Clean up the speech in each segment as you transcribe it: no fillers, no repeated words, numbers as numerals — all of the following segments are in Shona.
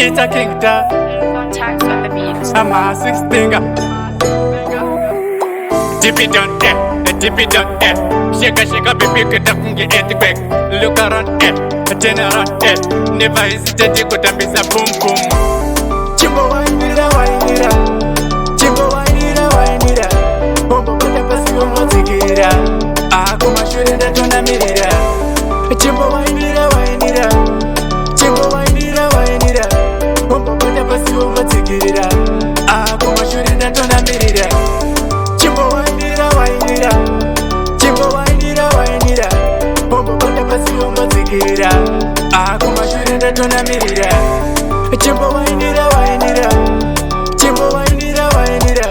It's a kingdom. Tax on the beat. I'm a six finger. Dip it on dip it on Shake a baby, get up and get earthquake. Look around turn around never hesitate to go miss a boom boom. Chimbo wainira wainira. Chimbo wainira wainira. Bombo kwenda pasi umozigira. Ako mashure ndatonamirira. Chimbo wainira wainira. Chimbo wainira wainira. Bombo kwenda pasi umozigira. Ako mashure ndatonamirira. Chimbo wainira wainira. Chimbo wainira wainira. Bombo kwenda pasi umozigira. Ako mashure ndatonamirira. Chimbo wainira wainira. Chimbo wainira wainira.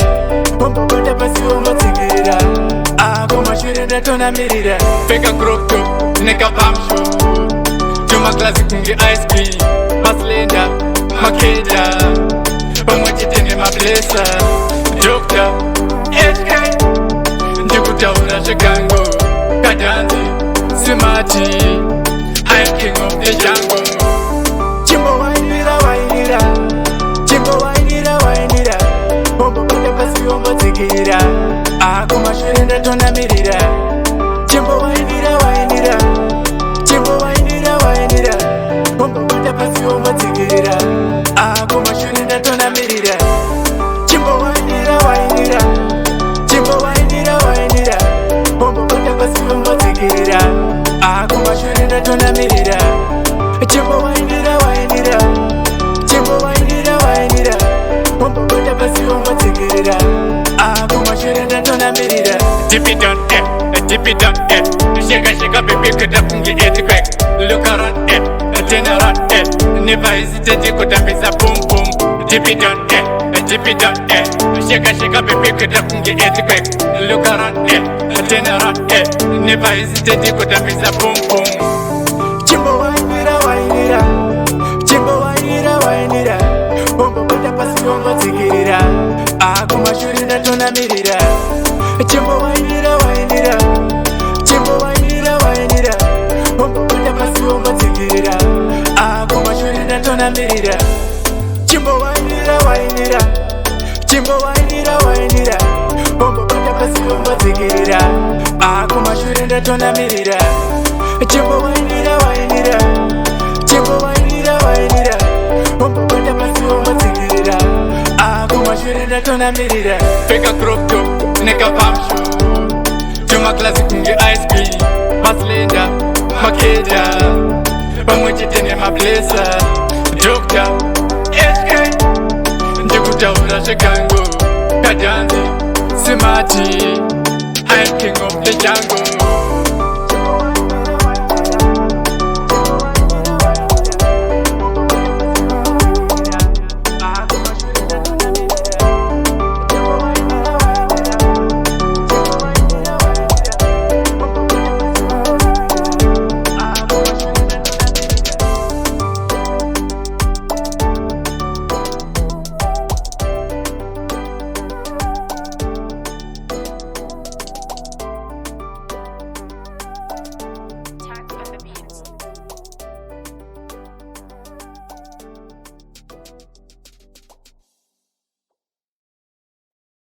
Bombo kwenda pasi umozigira. Ako mashure ndatonamirira. Peka crop top, neka palm show. Juma classic kungi ice cream. Maslenda, Makaenda. Pamwechete ne mablesa. Doctor, HK. Ndikutaura zvekango. Kadanzi, Simati. I am king of the jungle. Chimbo wainira wainira. Chimbo wainira wainira. Bombo kwenda pasi umozigira. Ako mashure ndatonamirira. Chimbo wainira wainira. Chimbo wainira wainira. Bombo kwenda pasi umozigira. Ako mashure ndatonamirira. Chimbo wainira wainira. Chimbo wainira wainira. Bombo kwenda pasi umozigira. Ako mashure ndatonamirira. Chimbo wainira wainira. Chimbo wainira wainira. Bombo kwenda pasi umozigira. Ako mashure ndatonamirira. Dip it on dip it on Shake a baby, get up and get earthquake. Look around turn around never hesitate to go miss a boom boom. Dip it on dip it on Shake a baby, get up and get earthquake. Look around turn around never hesitate to go miss a boom boom. Chimbo wainira wainira. Chimbo wainira wainira. Bombo kwenda pasi umozigira. Ako mashure ndatonamirira. Chimbo wainira wainira. Chimbo wainira wainira. Bombo kwenda pasi umozigira. Ako mashure ndatonamirira. Chimbo wainira wainira. Chimbo wainira wainira. Bombo kwenda pasi umozigira. Ako mashure ndatonamirira. Chimbo wainira wainira. Chimbo wainira wainira. Bombo kwenda pasi umozigira. Ako mashure ndatonamirira. Peka crop top, neka palm show. Juma classic kungi ice cream. Maslenda, Makaenda. Pamwechete ne mablesa. Doctor, HK. Ndikutaura zvekango. Kadanzi, Simati. I am king of the jungle.